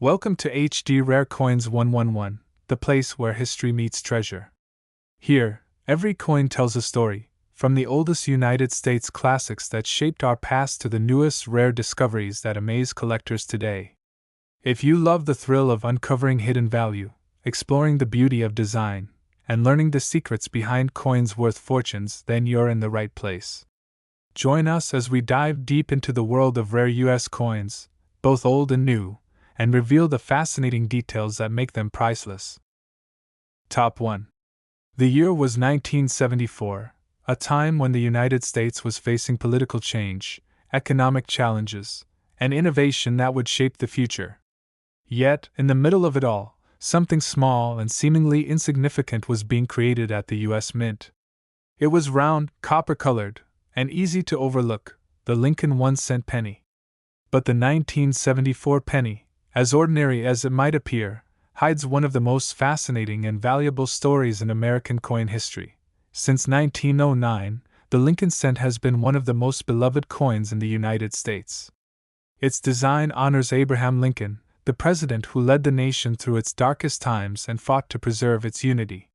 Welcome to HD Rare Coins111, the place where history meets treasure. Here, every coin tells a story, from the oldest United States classics that shaped our past to the newest rare discoveries that amaze collectors today. If you love the thrill of uncovering hidden value, exploring the beauty of design, and learning the secrets behind coins worth fortunes, then you're in the right place. Join us as we dive deep into the world of rare U.S. coins, both old and new, and reveal the fascinating details that make them priceless. Top 1. The year was 1974, a time when the United States was facing political change, economic challenges, and innovation that would shape the future. Yet, in the middle of it all, something small and seemingly insignificant was being created at the U.S. Mint. It was round, copper-colored, and easy to overlook, the Lincoln 1-cent penny. But the 1974 penny, as ordinary as it might appear, hides one of the most fascinating and valuable stories in American coin history. Since 1909, the Lincoln cent has been one of the most beloved coins in the United States. Its design honors Abraham Lincoln, the president who led the nation through its darkest times and fought to preserve its unity.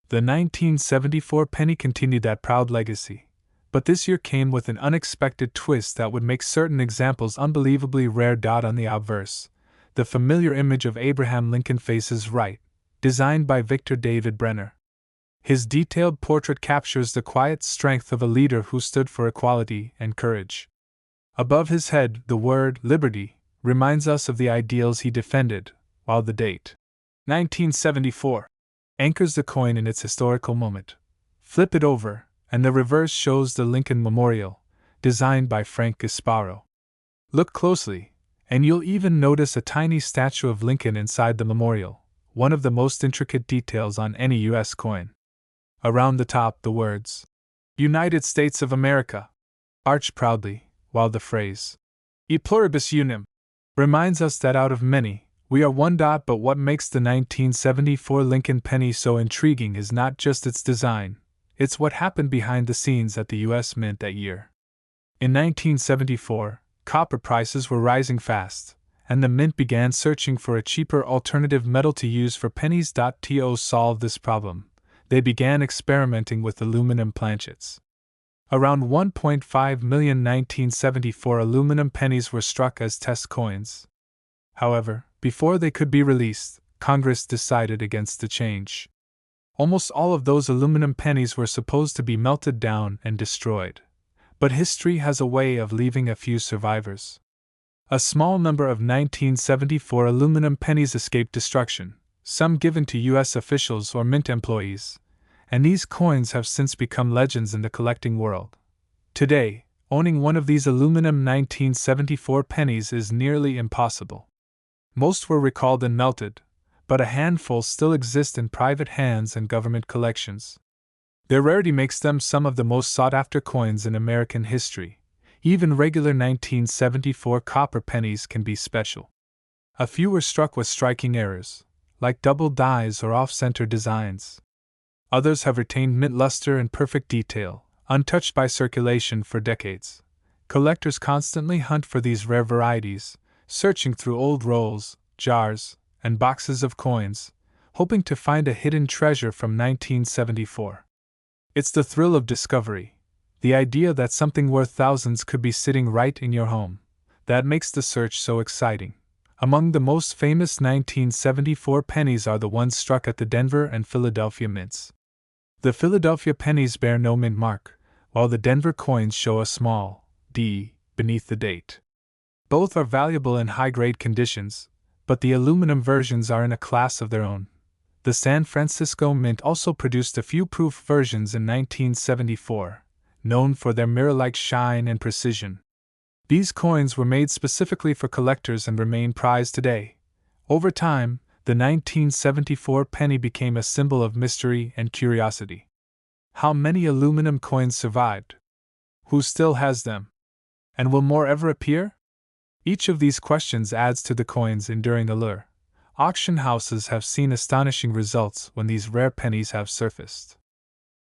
The 1974 penny continued that proud legacy, but this year came with an unexpected twist that would make certain examples unbelievably rare. On the obverse, the familiar image of Abraham Lincoln faces right, designed by Victor David Brenner. His detailed portrait captures the quiet strength of a leader who stood for equality and courage. Above his head, the word liberty reminds us of the ideals he defended, while the date 1974 anchors the coin in its historical moment. Flip it over, and the reverse shows the Lincoln Memorial, designed by Frank Gasparo. Look closely, and you'll even notice a tiny statue of Lincoln inside the memorial, one of the most intricate details on any U.S. coin. Around the top, the words, United States of America, arch proudly, while the phrase, E pluribus unum, reminds us that out of many, we are one. But what makes the 1974 Lincoln penny so intriguing is not just its design, it's what happened behind the scenes at the U.S. Mint that year. In 1974, copper prices were rising fast, and the Mint began searching for a cheaper alternative metal to use for pennies. To solve this problem, they began experimenting with aluminum planchets. Around 1.5 million 1974 aluminum pennies were struck as test coins. However, before they could be released, Congress decided against the change. Almost all of those aluminum pennies were supposed to be melted down and destroyed. But history has a way of leaving a few survivors. A small number of 1974 aluminum pennies escaped destruction, some given to U.S. officials or mint employees, and these coins have since become legends in the collecting world. Today, owning one of these aluminum 1974 pennies is nearly impossible. Most were recalled and melted, but a handful still exist in private hands and government collections. Their rarity makes them some of the most sought-after coins in American history. Even regular 1974 copper pennies can be special. A few were struck with striking errors, like double dies or off-center designs. Others have retained mint luster and perfect detail, untouched by circulation for decades. Collectors constantly hunt for these rare varieties, searching through old rolls, jars, and boxes of coins, hoping to find a hidden treasure from 1974. It's the thrill of discovery, the idea that something worth thousands could be sitting right in your home, that makes the search so exciting. Among the most famous 1974 pennies are the ones struck at the Denver and Philadelphia mints. The Philadelphia pennies bear no mint mark, while the Denver coins show a small D beneath the date. Both are valuable in high-grade conditions, but the aluminum versions are in a class of their own. The San Francisco Mint also produced a few proof versions in 1974, known for their mirror-like shine and precision. These coins were made specifically for collectors and remain prized today. Over time, the 1974 penny became a symbol of mystery and curiosity. How many aluminum coins survived? Who still has them? And will more ever appear? Each of these questions adds to the coin's enduring allure. Auction houses have seen astonishing results when these rare pennies have surfaced.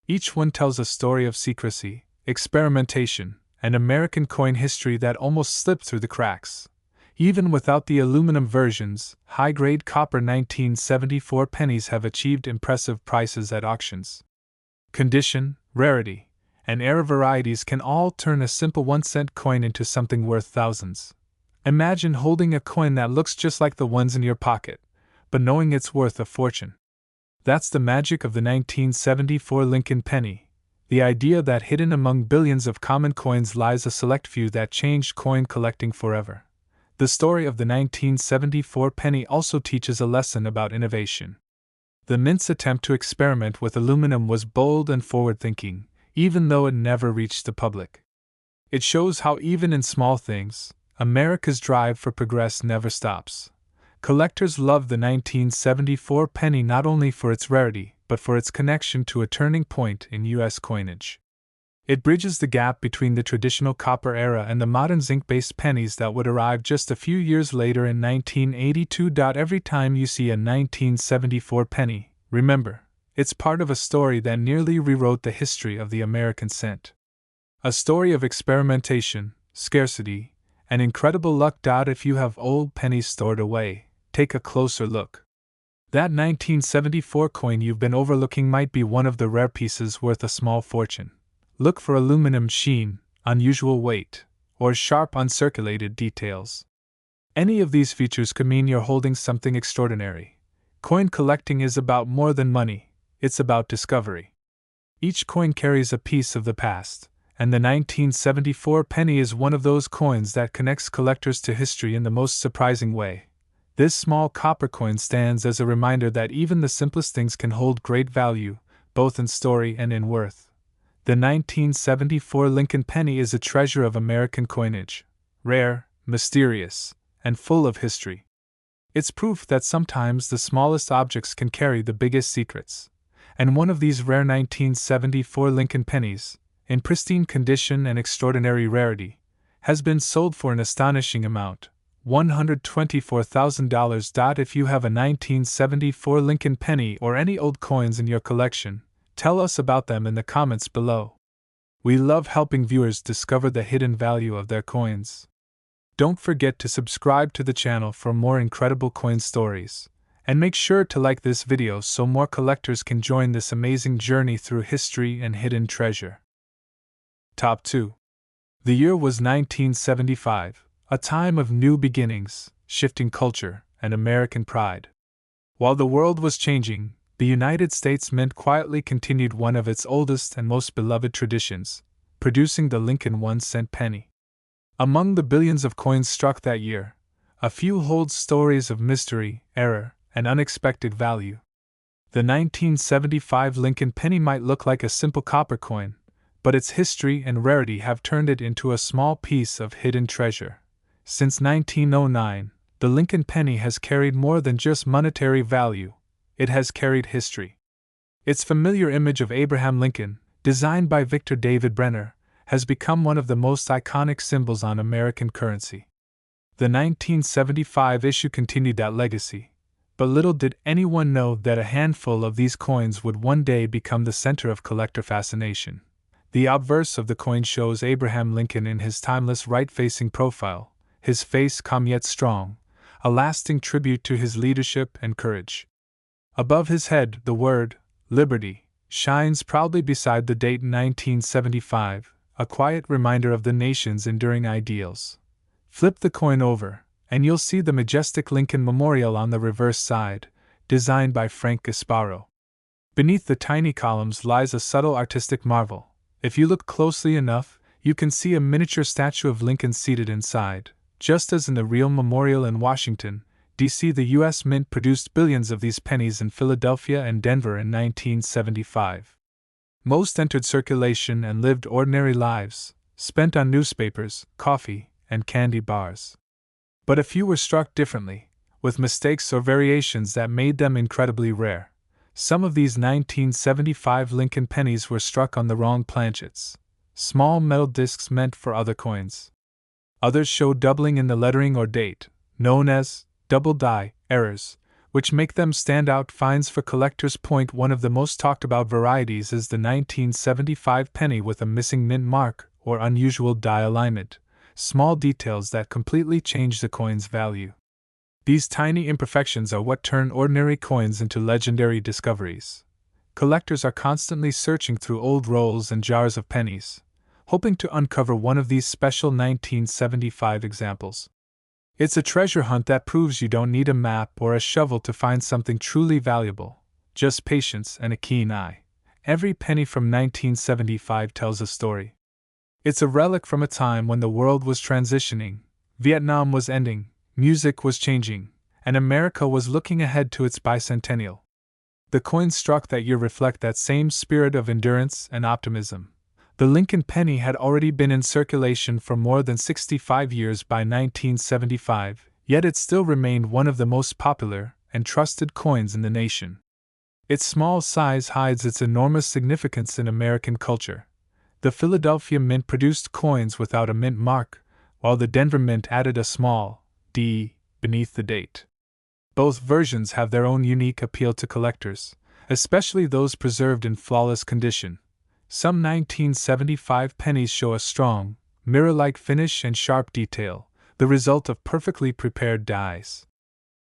Each one tells a story of secrecy, experimentation, and American coin history that almost slipped through the cracks. Even without the aluminum versions, high-grade copper 1974 pennies have achieved impressive prices at auctions. Condition, rarity, and era varieties can all turn a simple 1-cent coin into something worth thousands. Imagine holding a coin that looks just like the ones in your pocket, but knowing it's worth a fortune. That's the magic of the 1974 Lincoln penny. The idea that hidden among billions of common coins lies a select few that changed coin collecting forever. The story of the 1974 penny also teaches a lesson about innovation. The mint's attempt to experiment with aluminum was bold and forward-thinking, even though it never reached the public. It shows how even in small things, America's drive for progress never stops. Collectors love the 1974 penny not only for its rarity, but for its connection to a turning point in U.S. coinage. It bridges the gap between the traditional copper era and the modern zinc-based pennies that would arrive just a few years later in 1982. Every time you see a 1974 penny, remember, it's part of a story that nearly rewrote the history of the American cent. A story of experimentation, scarcity, and incredible luck. If you have old pennies stored away, take a closer look. That 1974 coin you've been overlooking might be one of the rare pieces worth a small fortune. Look for aluminum sheen, unusual weight, or sharp uncirculated details. Any of these features could mean you're holding something extraordinary. Coin collecting is about more than money, it's about discovery. Each coin carries a piece of the past, and the 1974 penny is one of those coins that connects collectors to history in the most surprising way. This small copper coin stands as a reminder that even the simplest things can hold great value, both in story and in worth. The 1974 Lincoln penny is a treasure of American coinage, rare, mysterious, and full of history. It's proof that sometimes the smallest objects can carry the biggest secrets. And one of these rare 1974 Lincoln pennies, in pristine condition and extraordinary rarity, has been sold for an astonishing amount, $124,000. If you have a 1974 Lincoln penny or any old coins in your collection, tell us about them in the comments below. We love helping viewers discover the hidden value of their coins. Don't forget to subscribe to the channel for more incredible coin stories, and make sure to like this video so more collectors can join this amazing journey through history and hidden treasure. Top 2. The year was 1975, a time of new beginnings, shifting culture, and American pride. While the world was changing, the United States Mint quietly continued one of its oldest and most beloved traditions, producing the Lincoln 1-cent penny. Among the billions of coins struck that year, a few hold stories of mystery, error, and unexpected value. The 1975 Lincoln penny might look like a simple copper coin, but its history and rarity have turned it into a small piece of hidden treasure. Since 1909, the Lincoln penny has carried more than just monetary value. It has carried history. Its familiar image of Abraham Lincoln, designed by Victor David Brenner, has become one of the most iconic symbols on American currency. The 1975 issue continued that legacy, but little did anyone know that a handful of these coins would one day become the center of collector fascination. The obverse of the coin shows Abraham Lincoln in his timeless right-facing profile, his face calm yet strong, a lasting tribute to his leadership and courage. Above his head, the word, Liberty, shines proudly beside the date 1975, a quiet reminder of the nation's enduring ideals. Flip the coin over, and you'll see the majestic Lincoln Memorial on the reverse side, designed by Frank Gasparo. Beneath the tiny columns lies a subtle artistic marvel. If you look closely enough, you can see a miniature statue of Lincoln seated inside. Just as in the real memorial in Washington, D.C., the U.S. Mint produced billions of these pennies in Philadelphia and Denver in 1975. Most entered circulation and lived ordinary lives, spent on newspapers, coffee, and candy bars. But a few were struck differently, with mistakes or variations that made them incredibly rare. Some of these 1975 Lincoln pennies were struck on the wrong planchets, small metal discs meant for other coins. Others show doubling in the lettering or date, known as double die errors, which make them stand out finds for collectors. One of the most talked about varieties is the 1975 penny with a missing mint mark or unusual die alignment, small details that completely change the coin's value. These tiny imperfections are what turn ordinary coins into legendary discoveries. Collectors are constantly searching through old rolls and jars of pennies, hoping to uncover one of these special 1975 examples. It's a treasure hunt that proves you don't need a map or a shovel to find something truly valuable, just patience and a keen eye. Every penny from 1975 tells a story. It's a relic from a time when the world was transitioning, Vietnam was ending, music was changing, and America was looking ahead to its bicentennial. The coins struck that year reflect that same spirit of endurance and optimism. The Lincoln penny had already been in circulation for more than 65 years by 1975, yet it still remained one of the most popular and trusted coins in the nation. Its small size hides its enormous significance in American culture. The Philadelphia Mint produced coins without a mint mark, while the Denver Mint added a small D beneath the date. Both versions have their own unique appeal to collectors, especially those preserved in flawless condition. Some 1975 pennies show a strong, mirror-like finish and sharp detail, the result of perfectly prepared dies.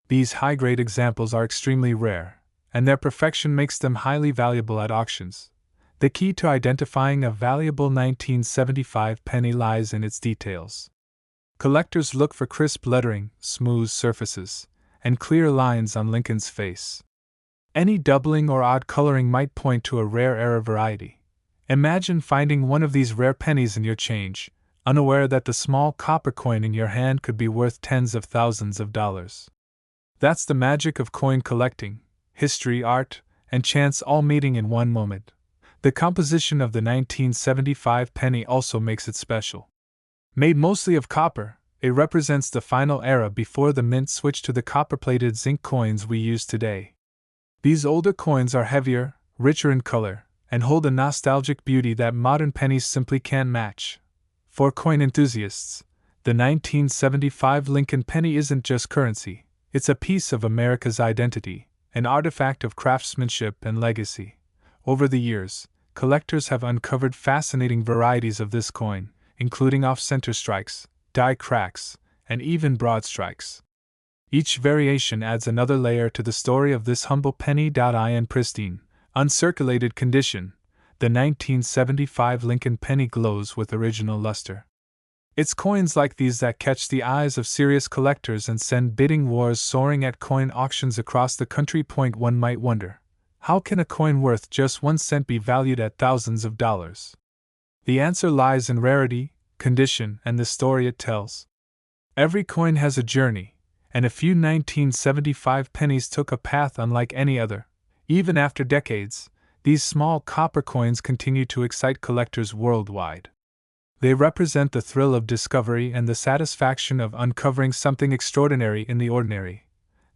These high-grade examples are extremely rare, and their perfection makes them highly valuable at auctions. The key to identifying a valuable 1975 penny lies in its details. Collectors look for crisp lettering, smooth surfaces, and clear lines on Lincoln's face. Any doubling or odd coloring might point to a rare era variety. Imagine finding one of these rare pennies in your change, unaware that the small copper coin in your hand could be worth tens of thousands of dollars. That's the magic of coin collecting: history, art, and chance all meeting in one moment. The composition of the 1975 penny also makes it special. Made mostly of copper, it represents the final era before the mint switched to the copper-plated zinc coins we use today. These older coins are heavier, richer in color, and hold a nostalgic beauty that modern pennies simply can't match. For coin enthusiasts, the 1975 Lincoln penny isn't just currency, it's a piece of America's identity, an artifact of craftsmanship and legacy. Over the years, collectors have uncovered fascinating varieties of this coin, including off-center strikes, die cracks, and even broad strikes. Each variation adds another layer to the story of this humble penny. In pristine, uncirculated condition, the 1975 Lincoln penny glows with original luster. It's coins like these that catch the eyes of serious collectors and send bidding wars soaring at coin auctions across the country. One might wonder, how can a coin worth just 1 cent be valued at thousands of dollars? The answer lies in rarity, condition, and the story it tells. Every coin has a journey, and a few 1975 pennies took a path unlike any other. Even after decades, these small copper coins continue to excite collectors worldwide. They represent the thrill of discovery and the satisfaction of uncovering something extraordinary in the ordinary.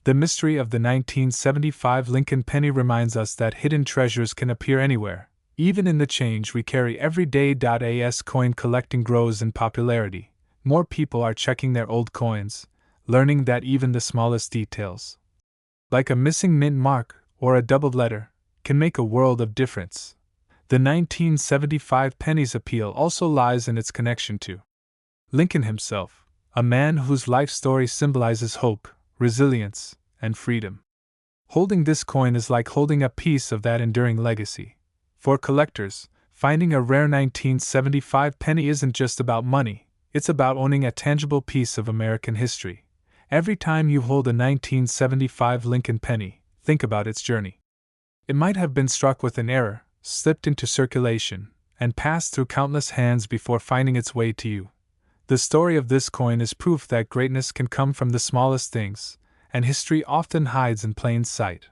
The mystery of the 1975 Lincoln penny reminds us that hidden treasures can appear anywhere, even in the change we carry every day. As coin collecting grows in popularity, more people are checking their old coins, learning that even the smallest details, like a missing mint mark or a doubled letter, can make a world of difference. The 1975 penny's appeal also lies in its connection to Lincoln himself, a man whose life story symbolizes hope, resilience, and freedom. Holding this coin is like holding a piece of that enduring legacy. For collectors, finding a rare 1975 penny isn't just about money, it's about owning a tangible piece of American history. Every time you hold a 1975 Lincoln penny, think about its journey. It might have been struck with an error, slipped into circulation, and passed through countless hands before finding its way to you. The story of this coin is proof that greatness can come from the smallest things, and history often hides in plain sight.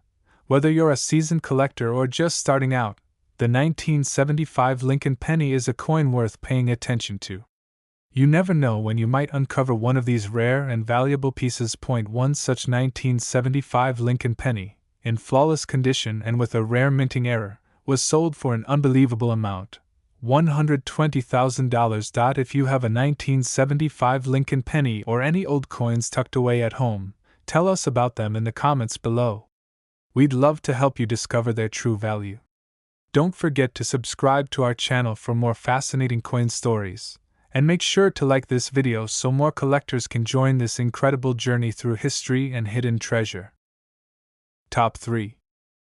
Whether you're a seasoned collector or just starting out, the 1975 Lincoln penny is a coin worth paying attention to. You never know when you might uncover one of these rare and valuable pieces. One such 1975 Lincoln penny, in flawless condition and with a rare minting error, was sold for an unbelievable amount, $120,000. If you have a 1975 Lincoln penny or any old coins tucked away at home, tell us about them in the comments below. We'd love to help you discover their true value. Don't forget to subscribe to our channel for more fascinating coin stories, And make sure to like this video so more collectors can join this incredible journey through history and hidden treasure. Top 3.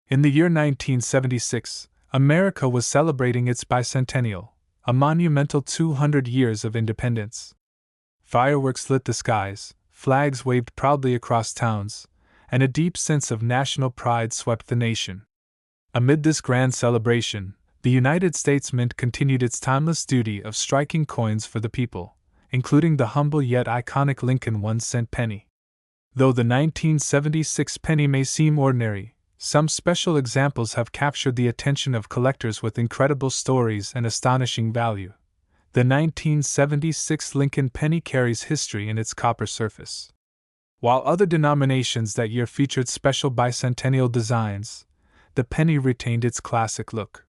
In the year 1976, America was celebrating its bicentennial, a monumental 200 years of independence. Fireworks lit the skies, flags waved proudly across towns, and a deep sense of national pride swept the nation. Amid this grand celebration, the United States Mint continued its timeless duty of striking coins for the people, including the humble yet iconic Lincoln 1-cent penny. Though the 1976 penny may seem ordinary, some special examples have captured the attention of collectors with incredible stories and astonishing value. The 1976 Lincoln penny carries history in its copper surface. While other denominations that year featured special bicentennial designs, the penny retained its classic look.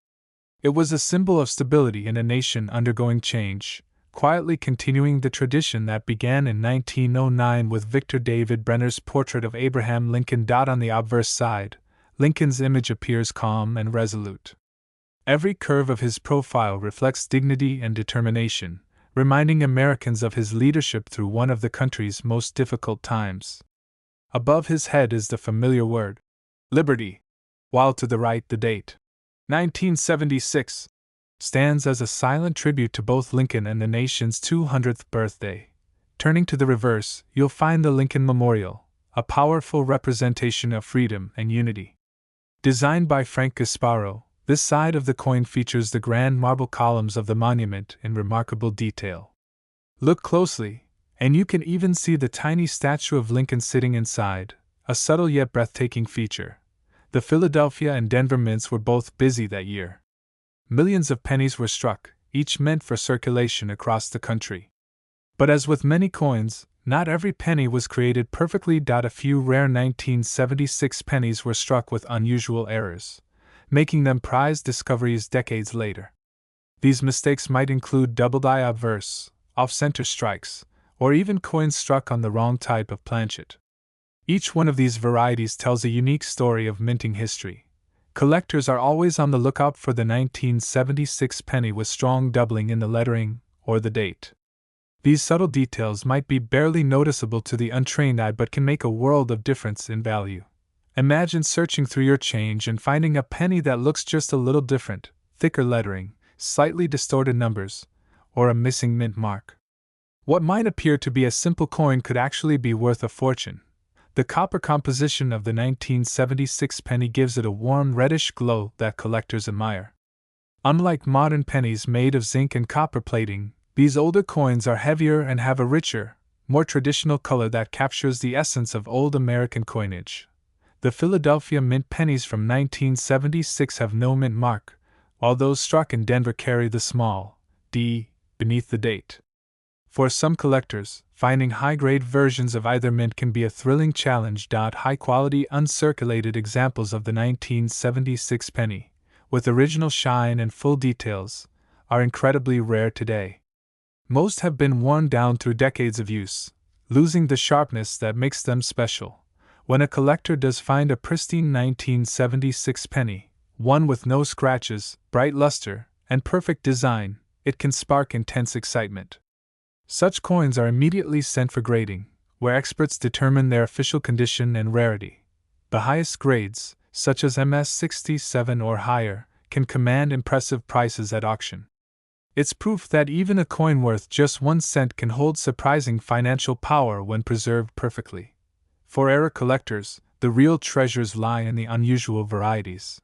It was a symbol of stability in a nation undergoing change, quietly continuing the tradition that began in 1909 with Victor David Brenner's portrait of Abraham Lincoln. On the obverse side, Lincoln's image appears calm and resolute. Every curve of his profile reflects dignity and determination, reminding Americans of his leadership through one of the country's most difficult times. Above his head is the familiar word, Liberty, while to the right the date, 1976, stands as a silent tribute to both Lincoln and the nation's 200th birthday. Turning to the reverse, you'll find the Lincoln Memorial, a powerful representation of freedom and unity. Designed by Frank Gasparo, this side of the coin features the grand marble columns of the monument in remarkable detail. Look closely, and you can even see the tiny statue of Lincoln sitting inside, a subtle yet breathtaking feature. The Philadelphia and Denver mints were both busy that year. Millions of pennies were struck, each meant for circulation across the country. But as with many coins, not every penny was created perfectly. A few rare 1976 pennies were struck with unusual errors, making them prized discoveries decades later. These mistakes might include doubled-eye obverse, off-center strikes, or even coins struck on the wrong type of planchet. Each one of these varieties tells a unique story of minting history. Collectors are always on the lookout for the 1976 penny with strong doubling in the lettering or the date. These subtle details might be barely noticeable to the untrained eye but can make a world of difference in value. Imagine searching through your change and finding a penny that looks just a little different, thicker lettering, slightly distorted numbers, or a missing mint mark. What might appear to be a simple coin could actually be worth a fortune. The copper composition of the 1976 penny gives it a warm reddish glow that collectors admire. Unlike modern pennies made of zinc and copper plating, these older coins are heavier and have a richer, more traditional color that captures the essence of old American coinage. The Philadelphia mint pennies from 1976 have no mint mark, while those struck in Denver carry the small D beneath the date. For some collectors, finding high-grade versions of either mint can be a thrilling challenge. High-quality uncirculated examples of the 1976 penny, with original shine and full details, are incredibly rare today. Most have been worn down through decades of use, losing the sharpness that makes them special. When a collector does find a pristine 1976 penny, one with no scratches, bright luster, and perfect design, it can spark intense excitement. Such coins are immediately sent for grading, where experts determine their official condition and rarity. The highest grades, such as MS-67 or higher, can command impressive prices at auction. It's proof that even a coin worth just 1 cent can hold surprising financial power when preserved perfectly. For era collectors, the real treasures lie in the unusual varieties.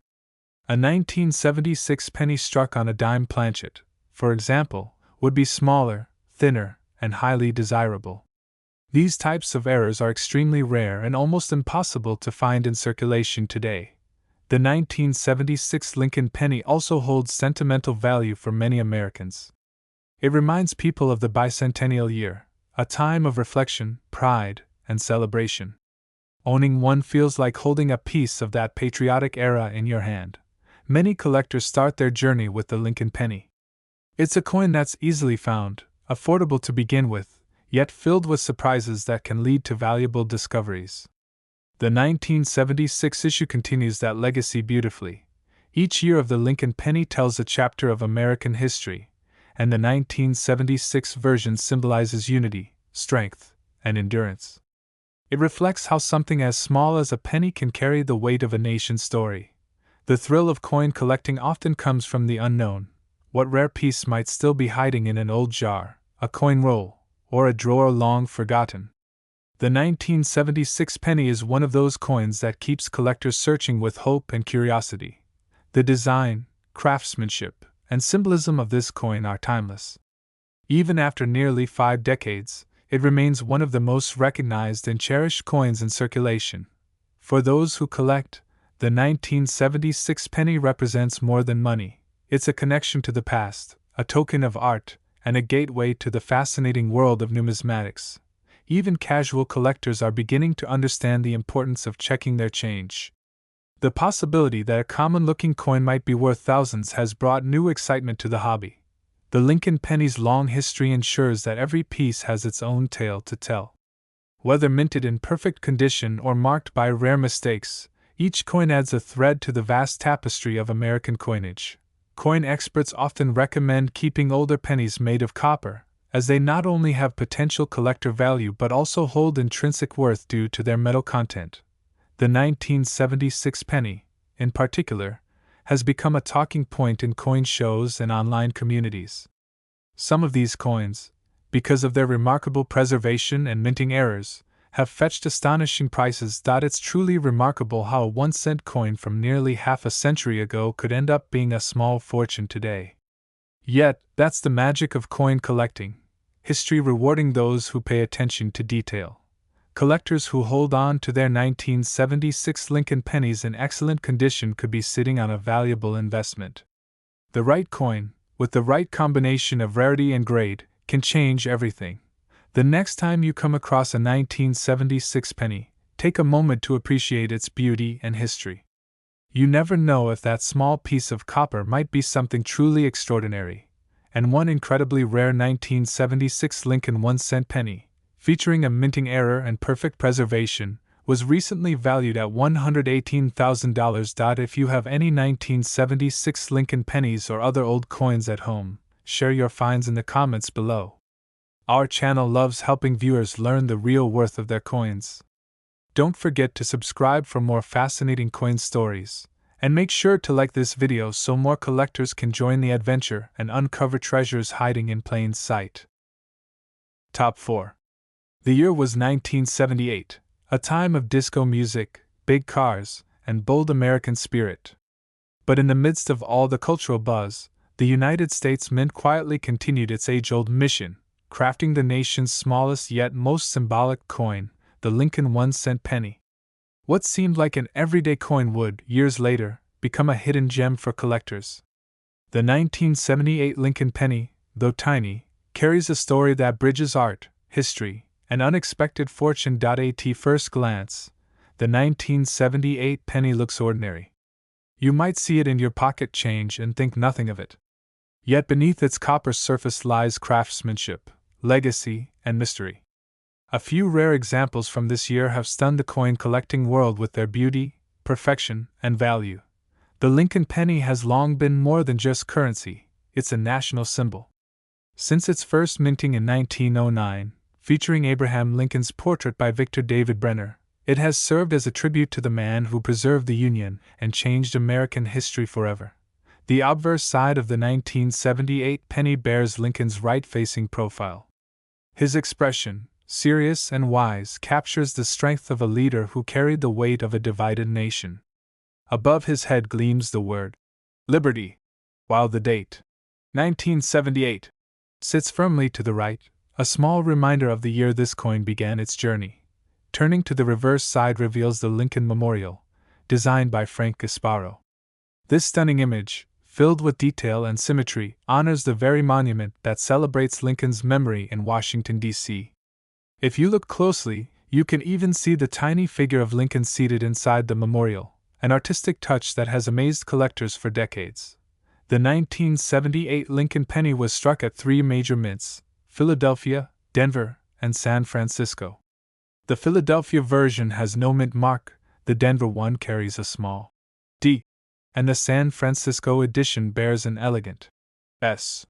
A 1976 penny struck on a dime planchet, for example, would be smaller, thinner, and highly desirable. These types of errors are extremely rare and almost impossible to find in circulation today. The 1976 Lincoln penny also holds sentimental value for many Americans. It reminds people of the bicentennial year, a time of reflection, pride, and celebration. Owning one feels like holding a piece of that patriotic era in your hand. Many collectors start their journey with the Lincoln penny. It's a coin that's easily found, affordable to begin with, yet filled with surprises that can lead to valuable discoveries. The 1976 issue continues that legacy beautifully. Each year of the Lincoln penny tells a chapter of American history, and the 1976 version symbolizes unity, strength, and endurance. It reflects how something as small as a penny can carry the weight of a nation's story. The thrill of coin collecting often comes from the unknown. What rare piece might still be hiding in an old jar, a coin roll, or a drawer long forgotten? The 1976 penny is one of those coins that keeps collectors searching with hope and curiosity. The design, craftsmanship, and symbolism of this coin are timeless. Even after nearly 5 decades, it remains one of the most recognized and cherished coins in circulation. For those who collect, the 1976 penny represents more than money. It's a connection to the past, a token of art, and a gateway to the fascinating world of numismatics. Even casual collectors are beginning to understand the importance of checking their change. The possibility that a common-looking coin might be worth thousands has brought new excitement to the hobby. The Lincoln penny's long history ensures that every piece has its own tale to tell. Whether minted in perfect condition or marked by rare mistakes, each coin adds a thread to the vast tapestry of American coinage. Coin experts often recommend keeping older pennies made of copper, as they not only have potential collector value but also hold intrinsic worth due to their metal content. The 1976 penny, in particular, has become a talking point in coin shows and online communities. Some of these coins, because of their remarkable preservation and minting errors, have fetched astonishing prices. It's truly remarkable how a 1-cent coin from nearly half a century ago could end up being a small fortune today. Yet, that's the magic of coin collecting, history rewarding those who pay attention to detail. Collectors who hold on to their 1976 Lincoln pennies in excellent condition could be sitting on a valuable investment. The right coin, with the right combination of rarity and grade, can change everything. The next time you come across a 1976 penny, take a moment to appreciate its beauty and history. You never know if that small piece of copper might be something truly extraordinary. And one incredibly rare 1976 Lincoln 1-cent penny, featuring a minting error and perfect preservation, was recently valued at $118,000. If you have any 1976 Lincoln pennies or other old coins at home, share your finds in the comments below. Our channel loves helping viewers learn the real worth of their coins. Don't forget to subscribe for more fascinating coin stories, and make sure to like this video so more collectors can join the adventure and uncover treasures hiding in plain sight. Top 4. The year was 1978, a time of disco music, big cars, and bold American spirit. But in the midst of all the cultural buzz, the United States Mint quietly continued its age-old mission, crafting the nation's smallest yet most symbolic coin, the Lincoln 1-cent penny. What seemed like an everyday coin would, years later, become a hidden gem for collectors. The 1978 Lincoln penny, though tiny, carries a story that bridges art, history, and unexpected fortune. At first glance, the 1978 penny looks ordinary. You might see it in your pocket change and think nothing of it. Yet beneath its copper surface lies craftsmanship, legacy, and mystery. A few rare examples from this year have stunned the coin collecting world with their beauty, perfection, and value. The Lincoln penny has long been more than just currency, it's a national symbol. Since its first minting in 1909, featuring Abraham Lincoln's portrait by Victor David Brenner, it has served as a tribute to the man who preserved the Union and changed American history forever. The obverse side of the 1978 penny bears Lincoln's right-facing profile. His expression, serious and wise, captures the strength of a leader who carried the weight of a divided nation. Above his head gleams the word, Liberty, while the date, 1978, sits firmly to the right, a small reminder of the year this coin began its journey. Turning to the reverse side reveals the Lincoln Memorial, designed by Frank Gasparo. This stunning image, filled with detail and symmetry, honors the very monument that celebrates Lincoln's memory in Washington, D.C. If you look closely, you can even see the tiny figure of Lincoln seated inside the memorial, an artistic touch that has amazed collectors for decades. The 1978 Lincoln penny was struck at 3 major mints: Philadelphia, Denver, and San Francisco. The Philadelphia version has no mint mark, the Denver one carries a small D, and the San Francisco edition bears an elegant S.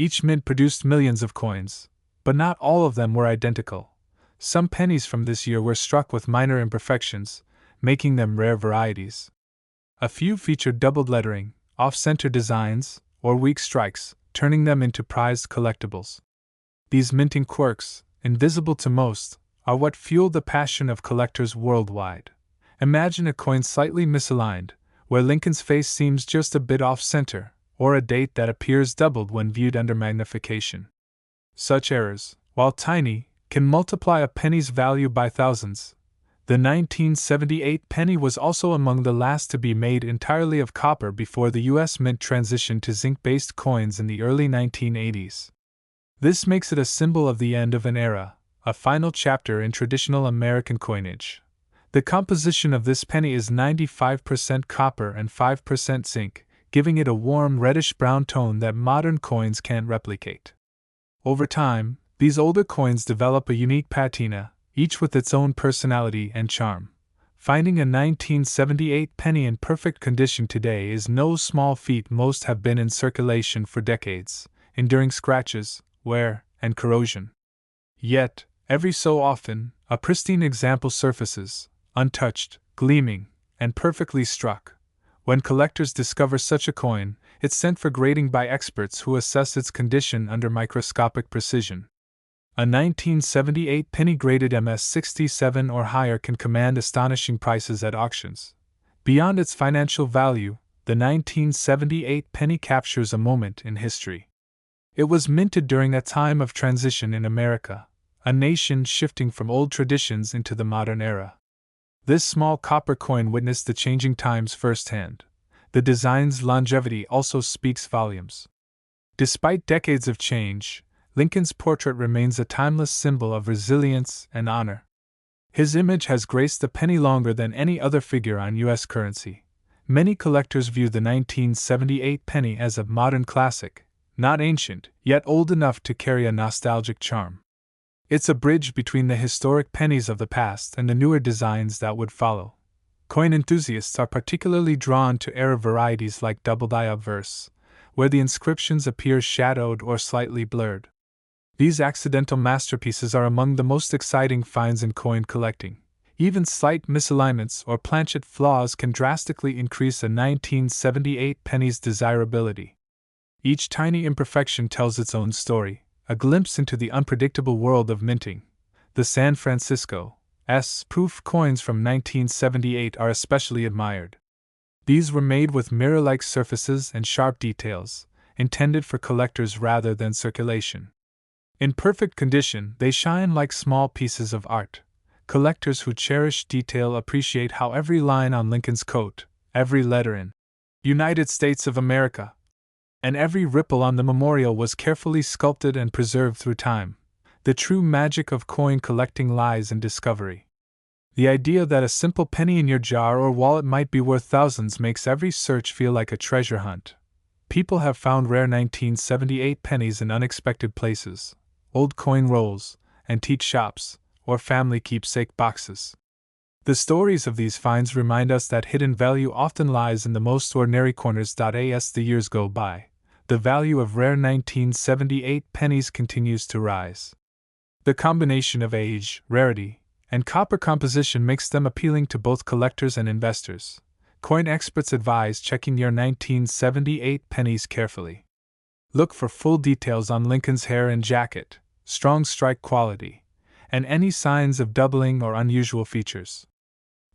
Each mint produced millions of coins, but not all of them were identical. Some pennies from this year were struck with minor imperfections, making them rare varieties. A few featured doubled lettering, off-center designs, or weak strikes, turning them into prized collectibles. These minting quirks, invisible to most, are what fuel the passion of collectors worldwide. Imagine a coin slightly misaligned, where Lincoln's face seems just a bit off-center, or a date that appears doubled when viewed under magnification. Such errors, while tiny, can multiply a penny's value by thousands. The 1978 penny was also among the last to be made entirely of copper before the U.S. Mint transitioned to zinc-based coins in the early 1980s. This makes it a symbol of the end of an era, a final chapter in traditional American coinage. The composition of this penny is 95% copper and 5% zinc, giving it a warm reddish-brown tone that modern coins can't replicate. Over time, these older coins develop a unique patina, each with its own personality and charm. Finding a 1978 penny in perfect condition today is no small feat. Most have been in circulation for decades, enduring scratches, wear, and corrosion. Yet, every so often, a pristine example surfaces, untouched, gleaming, and perfectly struck. When collectors discover such a coin, it's sent for grading by experts who assess its condition under microscopic precision. A 1978 penny graded MS-67 or higher can command astonishing prices at auctions. Beyond its financial value, the 1978 penny captures a moment in history. It was minted during a time of transition in America, a nation shifting from old traditions into the modern era. This small copper coin witnessed the changing times firsthand. The design's longevity also speaks volumes. Despite decades of change, Lincoln's portrait remains a timeless symbol of resilience and honor. His image has graced the penny longer than any other figure on U.S. currency. Many collectors view the 1978 penny as a modern classic, not ancient, yet old enough to carry a nostalgic charm. It's a bridge between the historic pennies of the past and the newer designs that would follow. Coin enthusiasts are particularly drawn to era varieties like double-die obverse, where the inscriptions appear shadowed or slightly blurred. These accidental masterpieces are among the most exciting finds in coin collecting. Even slight misalignments or planchet flaws can drastically increase a 1978 penny's desirability. Each tiny imperfection tells its own story, a glimpse into the unpredictable world of minting. The San Francisco S-proof coins from 1978 are especially admired. These were made with mirror-like surfaces and sharp details, intended for collectors rather than circulation. In perfect condition, they shine like small pieces of art. Collectors who cherish detail appreciate how every line on Lincoln's coat, every letter in United States of America, and every ripple on the memorial was carefully sculpted and preserved through time. The true magic of coin collecting lies in discovery. The idea that a simple penny in your jar or wallet might be worth thousands makes every search feel like a treasure hunt. People have found rare 1978 pennies in unexpected places: old coin rolls, antique shops, or family keepsake boxes. The stories of these finds remind us that hidden value often lies in the most ordinary corners. As the years go by, the value of rare 1978 pennies continues to rise. The combination of age, rarity, and copper composition makes them appealing to both collectors and investors. Coin experts advise checking your 1978 pennies carefully. Look for full details on Lincoln's hair and jacket, strong strike quality, and any signs of doubling or unusual features.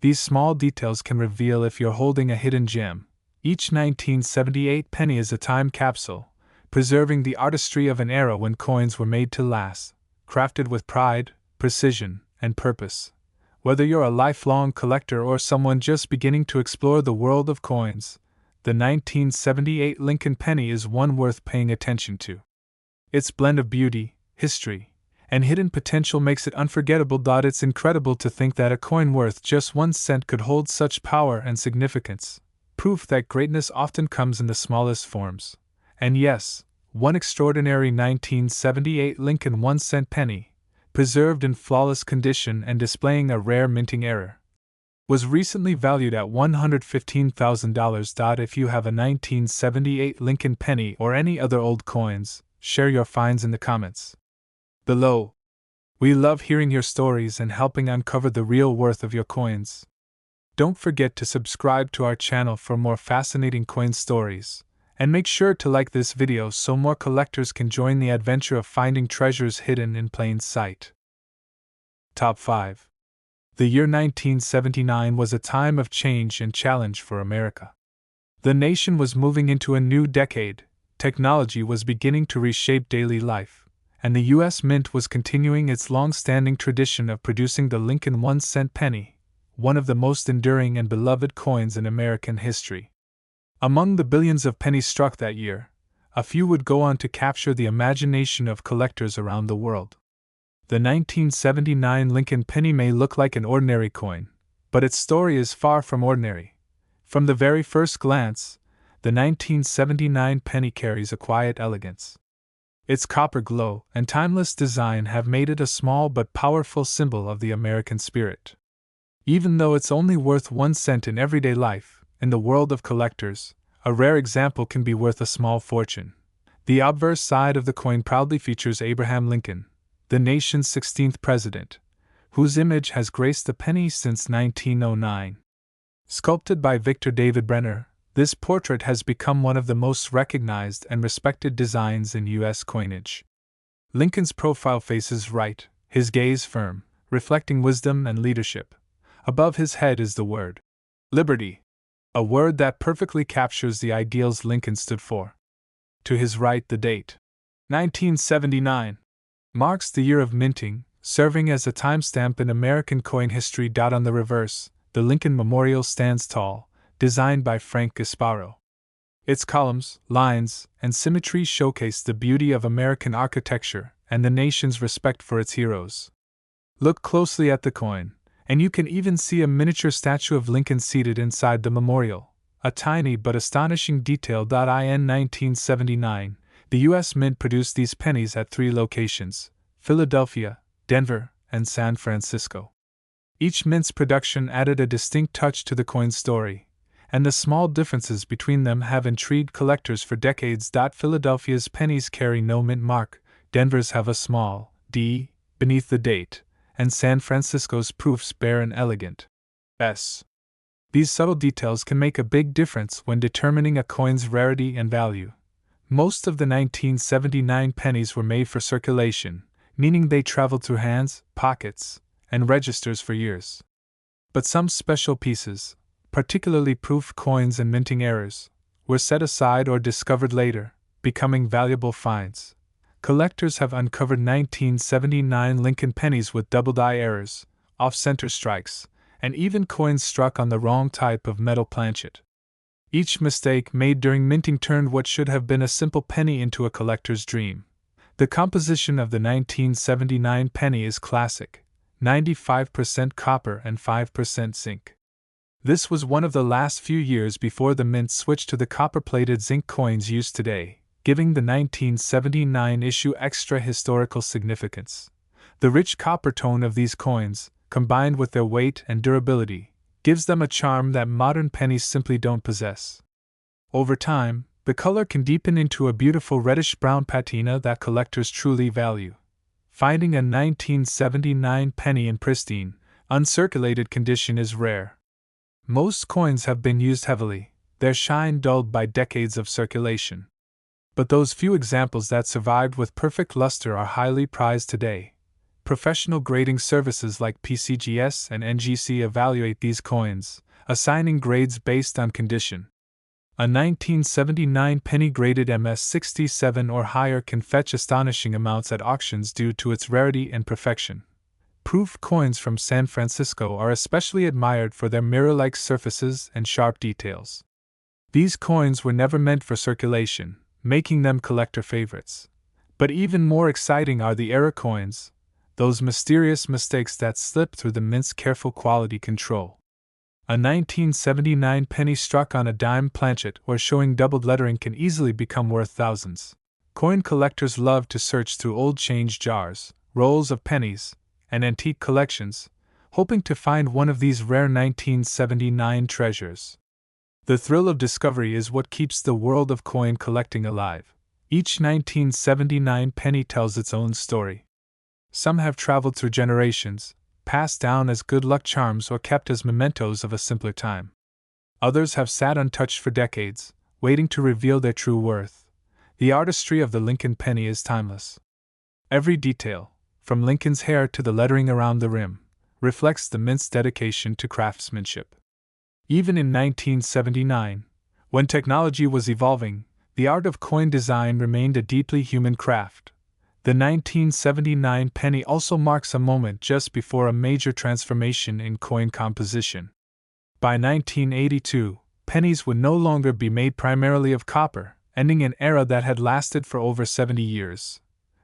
These small details can reveal if you're holding a hidden gem. Each 1978 penny is a time capsule, preserving the artistry of an era when coins were made to last, crafted with pride, precision, and purpose. Whether you're a lifelong collector or someone just beginning to explore the world of coins, the 1978 Lincoln penny is one worth paying attention to. Its blend of beauty, history, and hidden potential makes it unforgettable. It's incredible to think that a coin worth just 1 cent could hold such power and significance, proof that greatness often comes in the smallest forms. And yes, one extraordinary 1978 Lincoln 1-cent penny, preserved in flawless condition and displaying a rare minting error, was recently valued at $115,000. If you have a 1978 Lincoln penny or any other old coins, share your finds in the comments below. We love hearing your stories and helping uncover the real worth of your coins. Don't forget to subscribe to our channel for more fascinating coin stories, and make sure to like this video so more collectors can join the adventure of finding treasures hidden in plain sight. Top 5. The year 1979 was a time of change and challenge for America. The nation was moving into a new decade, technology was beginning to reshape daily life, and the U.S. Mint was continuing its long-standing tradition of producing the Lincoln 1-cent penny, one of the most enduring and beloved coins in American history. Among the billions of pennies struck that year, a few would go on to capture the imagination of collectors around the world. The 1979 Lincoln penny may look like an ordinary coin, but its story is far from ordinary. From the very first glance, the 1979 penny carries a quiet elegance. Its copper glow and timeless design have made it a small but powerful symbol of the American spirit. Even though it's only worth 1 cent in everyday life, in the world of collectors, a rare example can be worth a small fortune. The obverse side of the coin proudly features Abraham Lincoln, the nation's 16th president, whose image has graced the penny since 1909. Sculpted by Victor David Brenner, this portrait has become one of the most recognized and respected designs in U.S. coinage. Lincoln's profile faces right, his gaze firm, reflecting wisdom and leadership. Above his head is the word liberty, a word that perfectly captures the ideals Lincoln stood for. To his right, the date 1979 marks the year of minting, serving as a timestamp in American coin history. On the reverse, the Lincoln Memorial stands tall, designed by Frank Gasparo. Its columns, lines, and symmetry showcase the beauty of American architecture and the nation's respect for its heroes. Look closely at the coin, and you can even see a miniature statue of Lincoln seated inside the memorial, a tiny but astonishing detail. In 1979, the U.S. Mint produced these pennies at 3 locations: Philadelphia, Denver, and San Francisco. Each mint's production added a distinct touch to the coin's story, and the small differences between them have intrigued collectors for decades. Philadelphia's pennies carry no mint mark, Denver's have a small D beneath the date, and San Francisco's proofs bear an elegant S. These subtle details can make a big difference when determining a coin's rarity and value. Most of the 1979 pennies were made for circulation, meaning they traveled through hands, pockets, and registers for years. But some special pieces, particularly proof coins and minting errors, were set aside or discovered later, becoming valuable finds. Collectors have uncovered 1979 Lincoln pennies with double-die errors, off-center strikes, and even coins struck on the wrong type of metal planchet. Each mistake made during minting turned what should have been a simple penny into a collector's dream. The composition of the 1979 penny is classic: 95% copper and 5% zinc. This was one of the last few years before the mint switched to the copper-plated zinc coins used today, giving the 1979 issue extra historical significance. The rich copper tone of these coins, combined with their weight and durability, gives them a charm that modern pennies simply don't possess. Over time, the color can deepen into a beautiful reddish-brown patina that collectors truly value. Finding a 1979 penny in pristine, uncirculated condition is rare. Most coins have been used heavily, their shine dulled by decades of circulation. But those few examples that survived with perfect luster are highly prized today. Professional grading services like PCGS and NGC evaluate these coins, assigning grades based on condition. A 1979 penny graded MS67 or higher can fetch astonishing amounts at auctions due to its rarity and perfection. Proof coins from San Francisco are especially admired for their mirror-like surfaces and sharp details. These coins were never meant for circulation, making them collector favorites. But even more exciting are the error coins, those mysterious mistakes that slip through the mint's careful quality control. A 1979 penny struck on a dime planchet or showing doubled lettering can easily become worth thousands. Coin collectors love to search through old change jars, rolls of pennies, and antique collections, hoping to find one of these rare 1979 treasures. The thrill of discovery is what keeps the world of coin collecting alive, Each 1979 penny tells its own story. Some have traveled through generations, passed down as good luck charms or kept as mementos of a simpler time. Others have sat untouched for decades, waiting to reveal their true worth. The artistry of the Lincoln penny is timeless. Every detail, from Lincoln's hair to the lettering around the rim, reflects the mint's dedication to craftsmanship. Even in 1979, when technology was evolving, the art of coin design remained a deeply human craft. The 1979 penny also marks a moment just before a major transformation in coin composition. By 1982, pennies would no longer be made primarily of copper, ending an era that had lasted for over 70 years.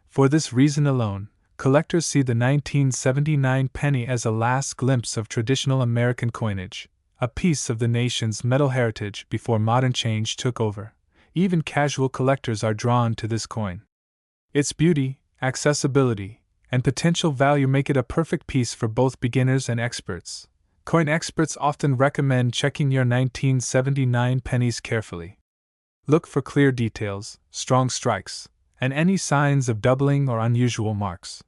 For this reason alone, collectors see the 1979 penny as a last glimpse of traditional American coinage, a piece of the nation's metal heritage before modern change took over. Even casual collectors are drawn to this coin. Its beauty, accessibility, and potential value make it a perfect piece for both beginners and experts. Coin experts often recommend checking your 1979 pennies carefully. Look for clear details, strong strikes, and any signs of doubling or unusual marks.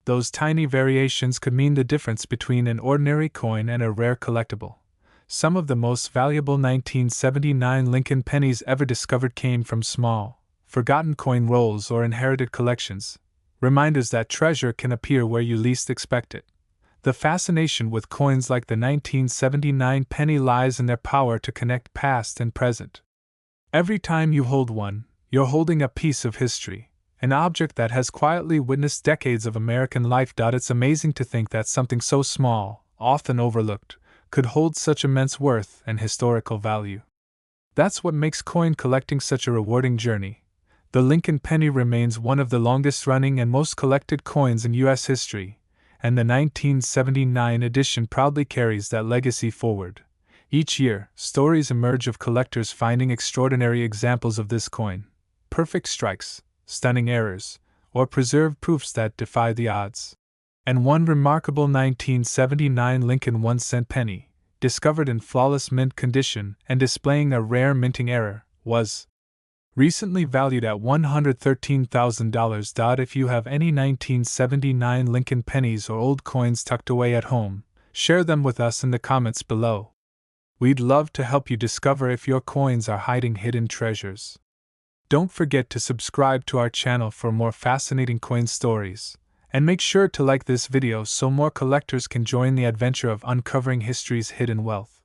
Those tiny variations could mean the difference between an ordinary coin and a rare collectible. Some of the most valuable 1979 Lincoln pennies ever discovered came from small, forgotten coin rolls or inherited collections, reminders that treasure can appear where you least expect it. The fascination with coins like the 1979 penny lies in their power to connect past and present. Every time you hold one, you're holding a piece of history, an object that has quietly witnessed decades of American life. It's amazing to think that something so small, often overlooked, could hold such immense worth and historical value. That's what makes coin collecting such a rewarding journey. The Lincoln penny remains one of the longest running and most collected coins in U.S. history, and the 1979 edition proudly carries that legacy forward. Each year, stories emerge of collectors finding extraordinary examples of this coin, perfect strikes, stunning errors, or preserved proofs that defy the odds. And one remarkable 1979 Lincoln 1-cent penny, discovered in flawless mint condition and displaying a rare minting error, was recently valued at $113,000. If you have any 1979 Lincoln pennies or old coins tucked away at home, share them with us in the comments below. We'd love to help you discover if your coins are hiding hidden treasures. Don't forget to subscribe to our channel for more fascinating coin stories. And make sure to like this video so more collectors can join the adventure of uncovering history's hidden wealth.